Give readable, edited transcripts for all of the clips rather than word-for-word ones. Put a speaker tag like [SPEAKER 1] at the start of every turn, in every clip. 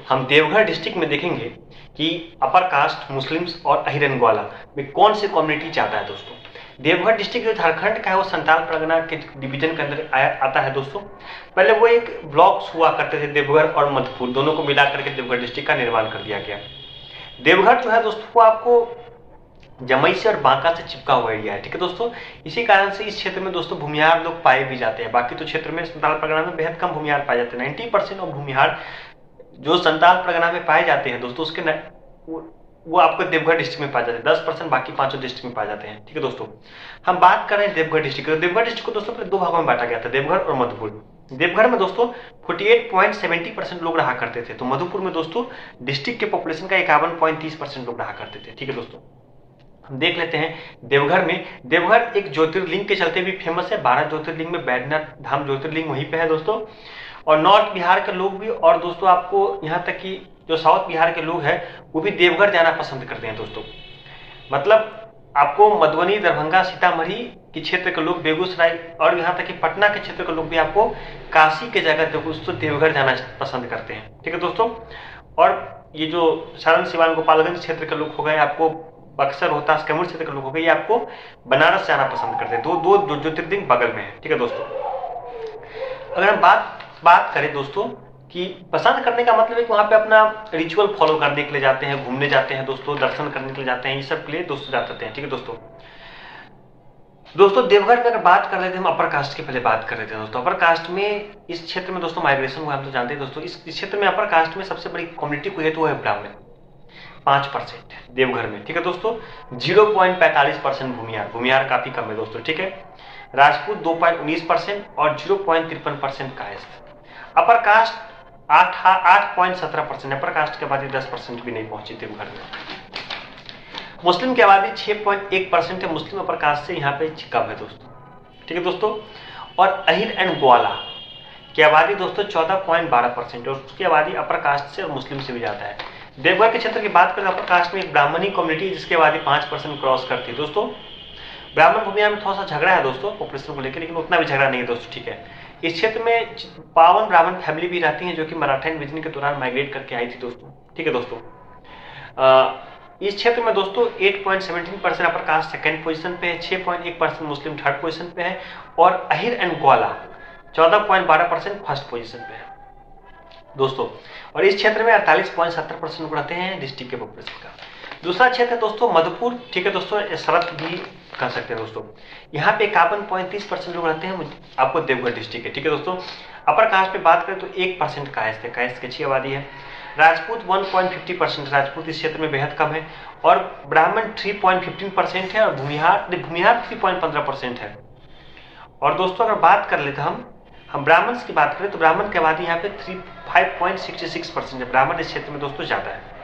[SPEAKER 1] हम देवघर डिस्ट्रिक्ट में देखेंगे कि अपर कास्ट मुस्लिम्स और अहिर एंड ग्वाला में कौन सी कम्युनिटी चाहता है दोस्तों। देवघर डिस्ट्रिक्ट जो झारखंड का है वो संथाल परगना के डिवीजन के अंदर आता है दोस्तों। पहले वो एक ब्लॉक्स हुआ करते थे, देवघर और मधुपुर दोनों को मिला करके देवघर डिस्ट्रिक्ट का निर्माण कर दिया गया। देवघर जो है दोस्तों वो आपको जमुई से और बांका से चिपका हुआ एरिया है, ठीक है दोस्तों। इसी कारण से इस क्षेत्र में दोस्तों भूमिहार लोग पाए भी जाते हैं। बाकी तो क्षेत्र में संथाल परगना में बेहद कम भूमिहार पाए जाते हैं। 90% ऑफ भूमिहार जो संथाल परगना में पाए जाते हैं दोस्तों उसके वो आपको देवघर डिस्ट्रिक्ट में पाए जाते हैं। 10% बाकी पांचों डिस्ट्रिक्ट में पाए जाते हैं, ठीक है दोस्तों। हम बात कर रहे हैं देवघर डिस्ट्रिक्ट। देवघर डिस्ट्रिक्ट को दोस्तों पहले दो भागों में बांटा गया था, देवघर और मधुपुर। देवघर में दोस्तों 48.70% लोग रहा करते थे, तो मधुपुर में दोस्तों डिस्ट्रिक्ट के पॉपुलेशन का 51.30% लोग रहा करते थे, ठीक है दोस्तों। हम देख लेते हैं देवघर में। देवघर एक ज्योतिर्लिंग के चलते भी फेमस है। 12 ज्योतिर्लिंग में बैद्यनाथ धाम ज्योतिर्लिंग वहीं पे है दोस्तों। और नॉर्थ बिहार के लोग भी, और दोस्तों आपको यहाँ तक कि जो साउथ बिहार के लोग हैं वो भी देवघर जाना पसंद करते हैं दोस्तों। मतलब आपको मधुबनी, दरभंगा, सीतामढ़ी के क्षेत्र के लोग, बेगूसराय और यहाँ तक कि पटना के क्षेत्र के लोग भी आपको काशी के जगह दोस्तों देवघर जाना पसंद करते हैं, ठीक है दोस्तों। और ये जो सारण, सिवान, गोपालगंज क्षेत्र के लोग हो गए, आपको बक्सर, रोहतास, कैमूर क्षेत्र के लोग हो गए, ये आपको बनारस जाना पसंद करते हैं। दो ज्योतिर्लिंग बगल में है, ठीक है दोस्तों। अगर हम बात करें दोस्तों कि पसंद करने का मतलब है कि वहां पे अपना रिचुअल फॉलो करने के लिए जाते हैं, घूमने जाते हैं दोस्तों, दर्शन करने के लिए जाते हैं, ये सब के लिए दोस्तों जाते हैं, ठीक है दोस्तों। देवघर में अगर बात कर लेते हैं, हम अपर कास्ट की पहले बात कर रहे थे दोस्तों। अपर कास्ट में इस क्षेत्र में दोस्तों माइग्रेशन हुआ, हम तो जानते हैं दोस्तों। इस क्षेत्र में अपर कास्ट में सबसे बड़ी कम्युनिटी कोई है तो वो है ब्राह्मण, 5% देवघर में, ठीक है दोस्तों। 0.45% भूमिहार काफी कम है दोस्तों, ठीक है। राजपूत 2.19% और 0.53% Kayastha. Upper caste 8.17%। Upper caste की आबादी 10% भी नहीं पहुंची देवघर में। मुस्लिम की आबादी 6.1% है। मुस्लिम अपर कास्ट से यहाँ पे कम है दोस्तों, ठीक है दोस्तों। और अहिर एंड ग्वाला की आबादी दोस्तों 14.12% और उसकी आबादी अपर कास्ट से और मुस्लिम से भी ज्यादा है। देवघर के क्षेत्र की बात करें, अपर कास्ट में एक ब्राह्मणी कम्युनिटी जिसकी आबादी 5% क्रॉस करती है दोस्तों। ब्राह्मण भूमिया में थोड़ा सा झगड़ा है दोस्तों पॉपुलेशन को लेकर, लेकिन उतना भी झगड़ा नहीं है दोस्तों, ठीक है। इस क्षेत्र में 52 ब्राह्मण फैमिली भी रहती हैं जो कि मराठा इन्वेजन के दौरान माइग्रेट करके आई थी दोस्तों, ठीक है दोस्तों। इस क्षेत्र में दोस्तों 8.17% अपर कास्ट सेकंड पोजीशन पे है, 6.1% मुस्लिम थर्ड पोजीशन पे है और Ahir and Gwala 14.12% first position पे है दोस्तों। और इस क्षेत्र में 48.70% लोग रहते हैं डिस्ट्रिक्ट के पॉपुलेशन का। दूसरा क्षेत्र है दोस्तों मधुपुर, ठीक है दोस्तों, शरत भी कह सकते हैं दोस्तों। यहाँ पे 51.30% लोग रहते हैं आपको देवघर डिस्ट्रिक्ट के, ठीक है दोस्तों। अपर कास्ट पे बात करें तो 1% कायस्थ है, कायस्थ की अच्छी आबादी है। राजपूत 1.50%, राजपूत इस क्षेत्र में बेहद कम है। और ब्राह्मण 3.15% है और भूमिहार 3.15% है। और दोस्तों अगर बात कर लेते हम ब्राह्मण की बात करें तो ब्राह्मण की आबादी यहाँ पे 5.66% है। ब्राह्मण इस क्षेत्र में दोस्तों ज्यादा है।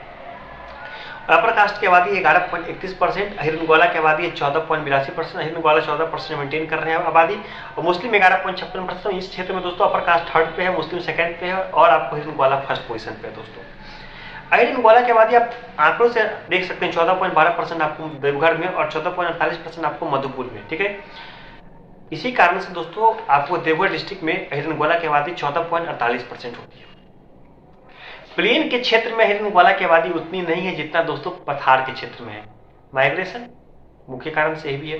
[SPEAKER 1] अपर कास्ट की आबादी 11.31%, अहिर एंड ग्वाला की आबादी है 14.82%। अहिर एंड ग्वाला 14% मेंटेन कर रहे हैं आबादी, और मुस्लिम 11.56%। इस क्षेत्र में दोस्तों अपर कास्ट थर्ड पे है, मुस्लिम सेकंड पे है और आपको Ahir and Gwala first position पे है दोस्तों। अहिर एंड ग्वाला की आबादी आप आंकड़ों से देख सकते हैं, 14.12% आपको देवघर में और 14.48% आपको मधुपुर में, ठीक है। इसी कारण से दोस्तों आपको देवघर डिस्ट्रिक्ट में अहिर एंड ग्वाला की आबादी 14.48% होती है। प्लेन के क्षेत्र में अहिर एंड ग्वाला की आबादी उतनी नहीं है जितना दोस्तों पठार के क्षेत्र में है। माइग्रेशन मुख्य कारण से ही भी है।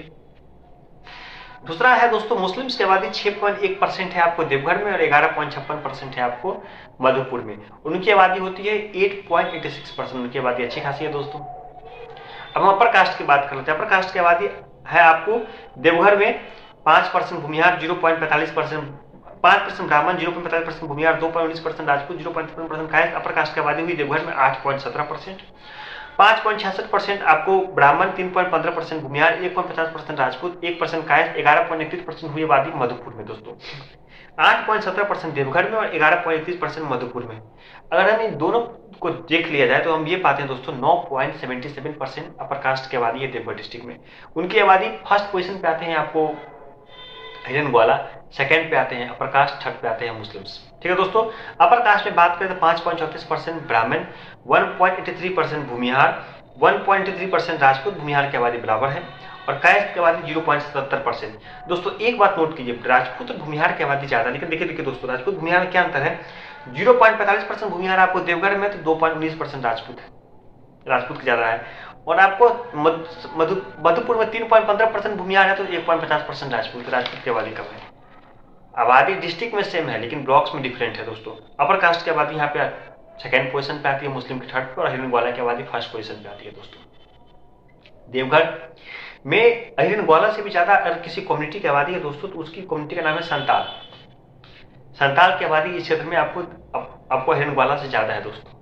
[SPEAKER 1] दूसरा है दोस्तों मुस्लिम्स की आबादी 6.1% है आपको देवघर में और 11.56% है आपको मधुपुर में। उनकी आबादी होती है 8.86%, उनकी आबादी अच्छी खासी है दोस्तों। अब हम अपर कास्ट की बात कर लेते हैं। अपर कास्ट की आबादी है आपको देवघर में 5% भूमिहार, 0.45%, 5% ब्राह्मण, 0.45% भूमिहार, 2.19% राजपूत, 0.53% कायस्थ। अपर कास्ट की आबादी हुई देवघर में 8.17%, 5.66% आपको ब्राह्मण, 3.15% भूमिहार, 1.50% राजपूत, 1% कायस्थ, 11.31% हुई आबादी मधुपुर में दोस्तों। 8.17% देवघर में और 11.31% मधुपुर में। अगर हम इन दोनों को देख लिया जाए तो हम ये पाते हैं दोस्तों 9.77% अपर कास्ट की आबादी है देवघर डिस्ट्रिक्ट में। उनकी आबादी फर्स्ट पोजीशन पे आते हैं आपको अहिर एंड ग्वाला, सेकंड पे आते हैं अपर कास्ट, थर्ड पे आते हैं मुस्लिम्स, ठीक है दोस्तों। अपर कास्ट में बात करें तो 5.34% ब्राह्मण, 1.83% भूमिहार, 1.83% राजपूत, भूमिहार की आबादी बराबर है और कायस्थ की आबादी 0.77%। दोस्तों एक बात नोट कीजिए, राजपूत और भूमिहार की आबादी ज्यादा, लेकिन देखिए दोस्तों राजपूत भूमिहार में क्या अंतर है। 0.45% भूमिहार आपको देवघर में, तो 2.19% राजपूत है, राजपूत की ज्यादा है। और आपको मधुपुर में 3.15% भूमिहार है, तो 1.50% राजपूत, राजपूत की आबादी कम है। आबादी डिस्ट्रिक्ट में सेम है लेकिन ब्लॉक्स में डिफरेंट है दोस्तों। अपर कास्ट की आबादी यहाँ पे सेकेंड पोजीशन पे आती है, मुस्लिम की थर्ड पे, और अहिरन ग्वाला की आबादी फर्स्ट पोजीशन पे आती है दोस्तों। देवघर में अहिरन ग्वाला से भी ज्यादा अगर किसी कम्युनिटी की आबादी है दोस्तों, तो उसकी कम्युनिटी का नाम है संताल। संताल की आबादी इस क्षेत्र में आपको अहिरन ग्वाला से ज्यादा है दोस्तों।